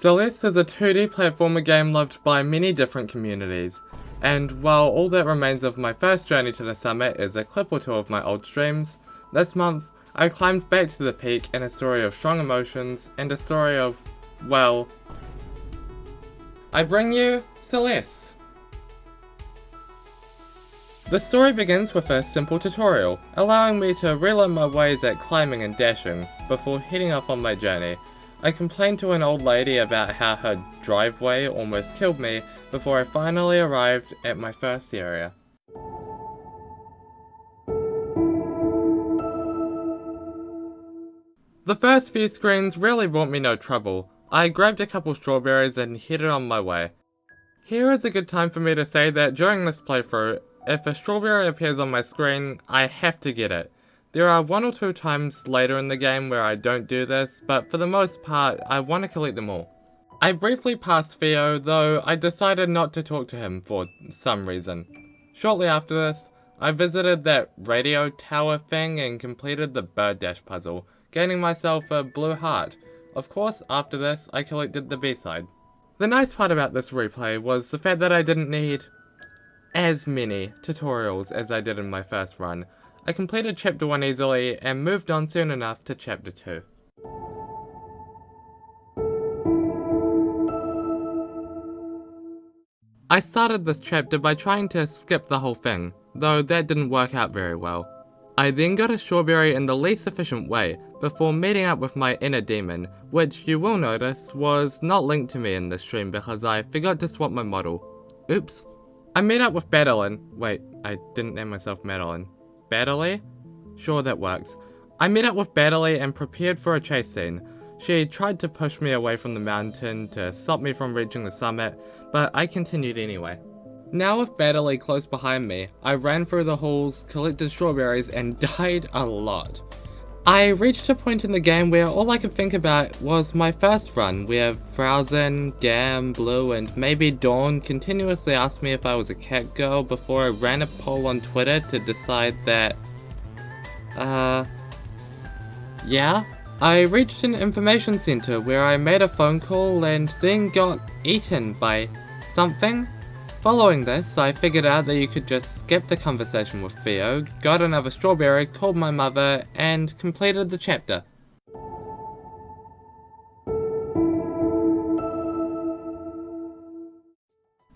Celeste is a 2D platformer game loved by many different communities, and while all that remains of my first journey to the summit is a clip or two of my old streams, this month I climbed back to the peak in a story of strong emotions and a story of, well, I bring you Celeste. The story begins with a simple tutorial, allowing me to relearn my ways at climbing and dashing before heading off on my journey. I complained to an old lady about how her driveway almost killed me before I finally arrived at my first area. The first few screens really brought me no trouble. I grabbed a couple strawberries and headed on my way. Here is a good time for me to say that during this playthrough, if a strawberry appears on my screen, I have to get it. There are 1 or 2 times later in the game where I don't do this, but for the most part, I want to collect them all. I briefly passed Theo, though I decided not to talk to him for some reason. Shortly after this, I visited that radio tower thing and completed the bird dash puzzle, gaining myself a blue heart. Of course, after this, I collected the B-side. The nice part about this replay was the fact that I didn't need as many tutorials as I did in my first run. I completed chapter 1 easily and moved on soon enough to chapter 2. I started this chapter by trying to skip the whole thing, though that didn't work out very well. I then got a strawberry in the least efficient way, before meeting up with my inner demon, which you will notice was not linked to me in this stream because I forgot to swap my model. Oops. I met up with Madeline. Wait, I didn't name myself Madeline. Battley? Sure, that works. I met up with Battley and prepared for a chase scene. She tried to push me away from the mountain to stop me from reaching the summit, but I continued anyway. Now with Battley close behind me, I ran through the halls, collected strawberries, and died a lot. I reached a point in the game where all I could think about was my first run, where Frowzen, Gam, Blue, and maybe Dawn continuously asked me if I was a cat girl before I ran a poll on Twitter to decide that, yeah. I reached an information center where I made a phone call and then got eaten by something. Following this, I figured out that you could just skip the conversation with Theo, got another strawberry, called my mother, and completed the chapter.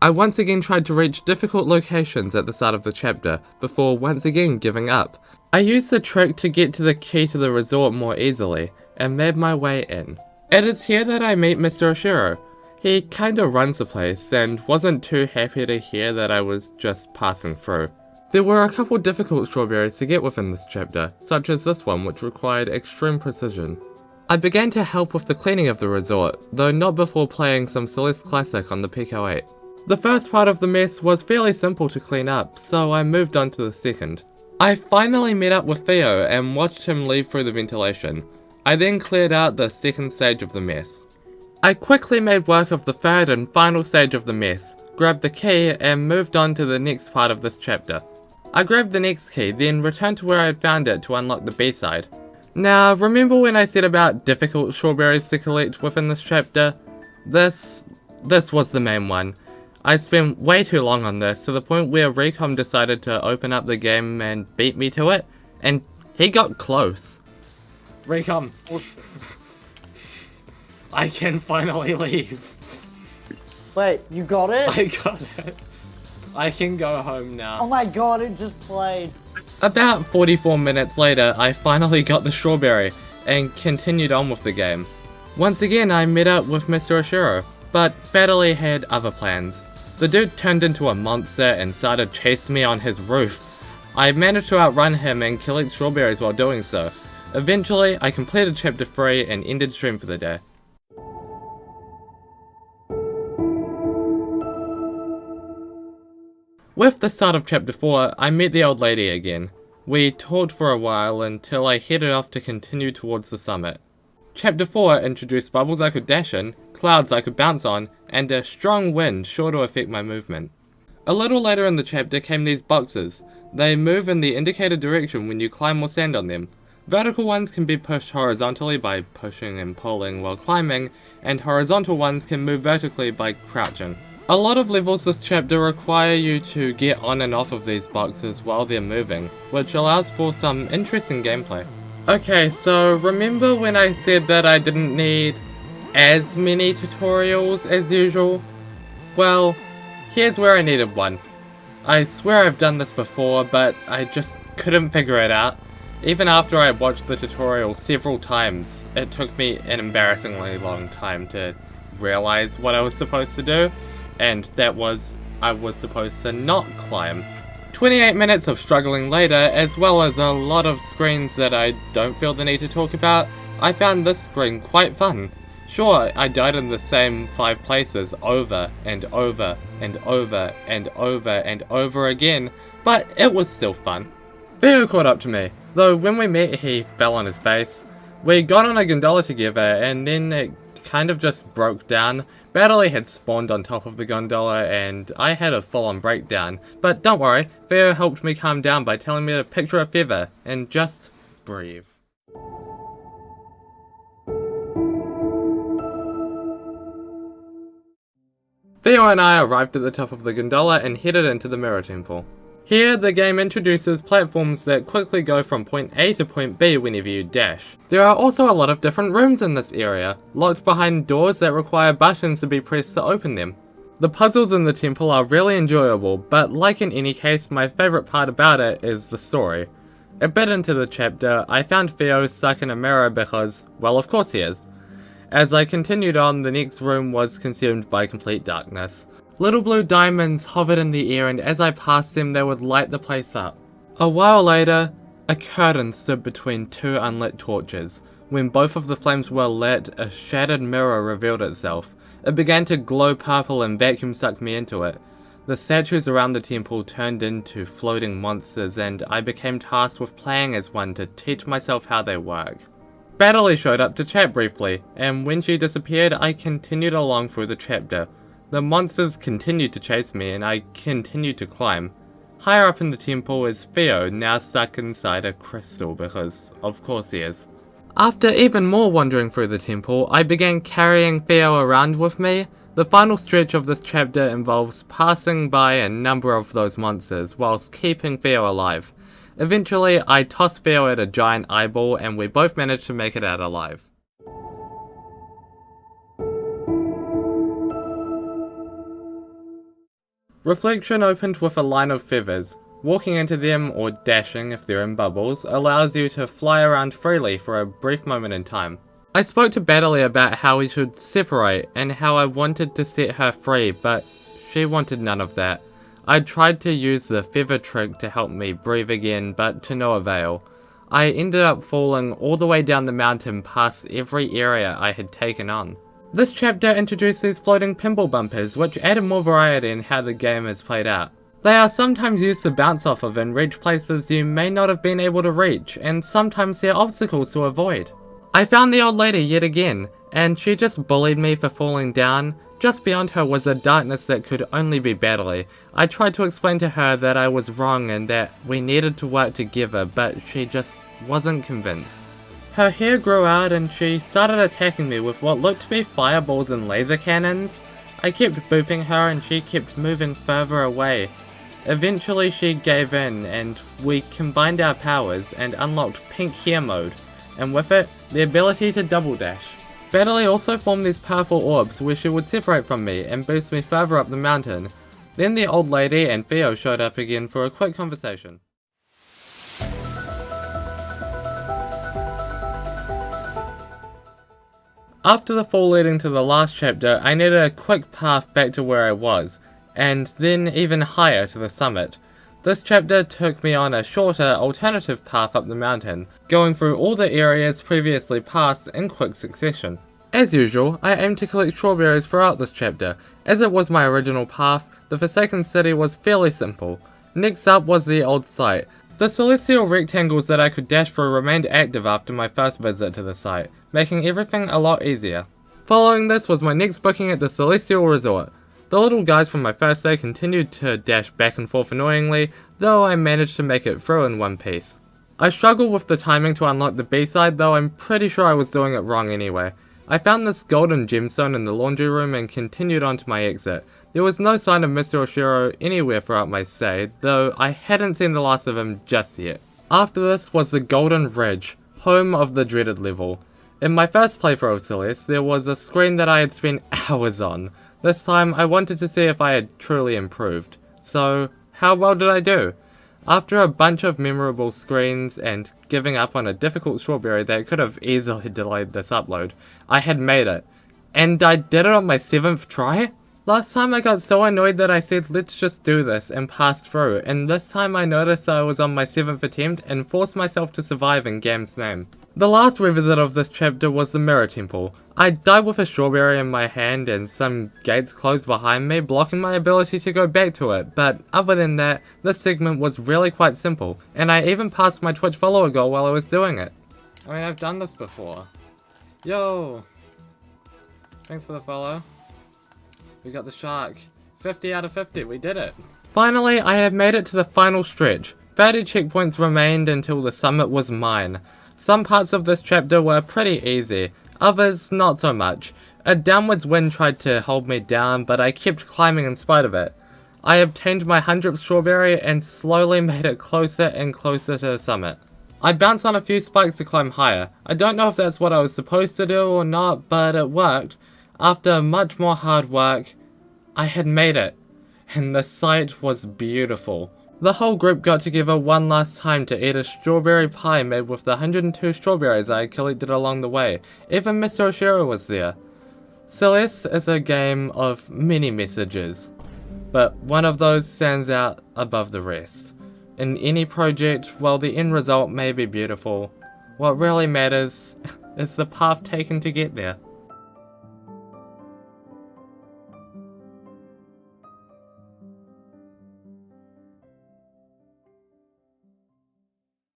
I once again tried to reach difficult locations at the start of the chapter, before once again giving up. I used the trick to get to the key to the resort more easily, and made my way in. It is here that I meet Mr. Oshiro. He kinda runs the place, and wasn't too happy to hear that I was just passing through. There were a couple difficult strawberries to get within this chapter, such as this one which required extreme precision. I began to help with the cleaning of the resort, though not before playing some Celeste Classic on the Pico 8. The first part of the mess was fairly simple to clean up, so I moved on to the second. I finally met up with Theo and watched him leave through the ventilation. I then cleared out the second stage of the mess. I quickly made work of the third and final stage of the mess, grabbed the key, and moved on to the next part of this chapter. I grabbed the next key, then returned to where I had found it to unlock the B-side. Now, remember when I said about difficult strawberries to collect within this chapter? This was the main one. I spent way too long on this, to the point where Recom decided to open up the game and beat me to it, and he got close. Recom. I can finally leave. Wait, you got it? I got it. I can go home now. Oh my god, it just played. About 44 minutes later, I finally got the strawberry, and continued on with the game. Once again, I met up with Mr. Oshiro, but Battley had other plans. The dude turned into a monster and started chasing me on his roof. I managed to outrun him and collect strawberries while doing so. Eventually, I completed chapter 3 and ended stream for the day. With the start of chapter 4, I met the old lady again. We talked for a while until I headed off to continue towards the summit. Chapter 4 introduced bubbles I could dash in, clouds I could bounce on, and a strong wind sure to affect my movement. A little later in the chapter came these boxes. They move in the indicated direction when you climb or stand on them. Vertical ones can be pushed horizontally by pushing and pulling while climbing, and horizontal ones can move vertically by crouching. A lot of levels this chapter require you to get on and off of these boxes while they're moving, which allows for some interesting gameplay. Okay, so remember when I said that I didn't need as many tutorials as usual? Well, here's where I needed one. I swear I've done this before, but I just couldn't figure it out. Even after I watched the tutorial several times, it took me an embarrassingly long time to realize what I was supposed to do, and that was, I was supposed to not climb. 28 minutes of struggling later, as well as a lot of screens that I don't feel the need to talk about, I found this screen quite fun. Sure, I died in the same 5 places over and over and over and over and over again, but it was still fun. Theo caught up to me, though when we met he fell on his face. We got on a gondola together and then it kind of just broke down. Battley had spawned on top of the gondola and I had a full-on breakdown, but don't worry, Theo helped me calm down by telling me to picture a feather and just breathe. Theo and I arrived at the top of the gondola and headed into the Mirror Temple. Here, the game introduces platforms that quickly go from point A to point B whenever you dash. There are also a lot of different rooms in this area, locked behind doors that require buttons to be pressed to open them. The puzzles in the temple are really enjoyable, but like in any case, my favourite part about it is the story. A bit into the chapter, I found Theo stuck in a mirror because, well, of course he is. As I continued on, the next room was consumed by complete darkness. Little blue diamonds hovered in the air, and as I passed them they would light the place up. A while later, a curtain stood between 2 unlit torches. When both of the flames were lit, a shattered mirror revealed itself. It began to glow purple and vacuum sucked me into it. The statues around the temple turned into floating monsters, and I became tasked with playing as one to teach myself how they work. Battley showed up to chat briefly, and when she disappeared I continued along through the chapter. The monsters continued to chase me and I continued to climb. Higher up in the temple is Theo, now stuck inside a crystal because of course he is. After even more wandering through the temple, I began carrying Theo around with me. The final stretch of this chapter involves passing by a number of those monsters whilst keeping Theo alive. Eventually, I tossed Theo at a giant eyeball and we both managed to make it out alive. Reflection opened with a line of feathers. Walking into them, or dashing if they're in bubbles, allows you to fly around freely for a brief moment in time. I spoke to Battley about how we should separate and how I wanted to set her free, but she wanted none of that. I tried to use the feather trick to help me breathe again, but to no avail. I ended up falling all the way down the mountain past every area I had taken on. This chapter introduced these floating pinball bumpers, which added more variety in how the game is played out. They are sometimes used to bounce off of and reach places you may not have been able to reach, and sometimes they're obstacles to avoid. I found the old lady yet again, and she just bullied me for falling down. Just beyond her was a darkness that could only be Battley. I tried to explain to her that I was wrong and that we needed to work together, but she just wasn't convinced. Her hair grew out and she started attacking me with what looked to be fireballs and laser cannons. I kept booping her and she kept moving further away. Eventually she gave in and we combined our powers and unlocked pink hair mode, and with it, the ability to double dash. Battley also formed these purple orbs where she would separate from me and boost me further up the mountain. Then the old lady and Theo showed up again for a quick conversation. After the fall leading to the last chapter, I needed a quick path back to where I was, and then even higher to the summit. This chapter took me on a shorter, alternative path up the mountain, going through all the areas previously passed in quick succession. As usual, I aimed to collect strawberries throughout this chapter. As it was my original path, the Forsaken City was fairly simple. Next up was the old site. The celestial rectangles that I could dash through remained active after my first visit to the site, making everything a lot easier. Following this was my next booking at the Celestial Resort. The little guys from my first day continued to dash back and forth annoyingly, though I managed to make it through in one piece. I struggled with the timing to unlock the B-side, though I'm pretty sure I was doing it wrong anyway. I found this golden gemstone in the laundry room and continued on to my exit. There was no sign of Mr. Oshiro anywhere throughout my stay, though I hadn't seen the last of him just yet. After this was the Golden Ridge, home of the dreaded level. In my first playthrough of Celeste, there was a screen that I had spent hours on. This time, I wanted to see if I had truly improved. So, how well did I do? After a bunch of memorable screens and giving up on a difficult strawberry that could have easily delayed this upload, I had made it. And I did it on my 7th try? Last time I got so annoyed that I said let's just do this and passed through, and this time I noticed I was on my 7th attempt and forced myself to survive in Gam's name. The last revisit of this chapter was the Mirror Temple. I died with a strawberry in my hand and some gates closed behind me, blocking my ability to go back to it, but other than that, this segment was really quite simple, and I even passed my Twitch follower goal while I was doing it. I mean, I've done this before. Yo! Thanks for the follow. We got the shark. 50 out of 50, we did it. Finally, I have made it to the final stretch. 30 checkpoints remained until the summit was mine. Some parts of this chapter were pretty easy, others not so much. A downwards wind tried to hold me down, but I kept climbing in spite of it. I obtained my 100th strawberry and slowly made it closer and closer to the summit. I bounced on a few spikes to climb higher. I don't know if that's what I was supposed to do or not, but it worked. After much more hard work, I had made it, and the sight was beautiful. The whole group got together one last time to eat a strawberry pie made with the 102 strawberries I had collected along the way. Even Mr. Oshiro was there. Celeste is a game of many messages, but one of those stands out above the rest. In any project, while the end result may be beautiful, what really matters is the path taken to get there.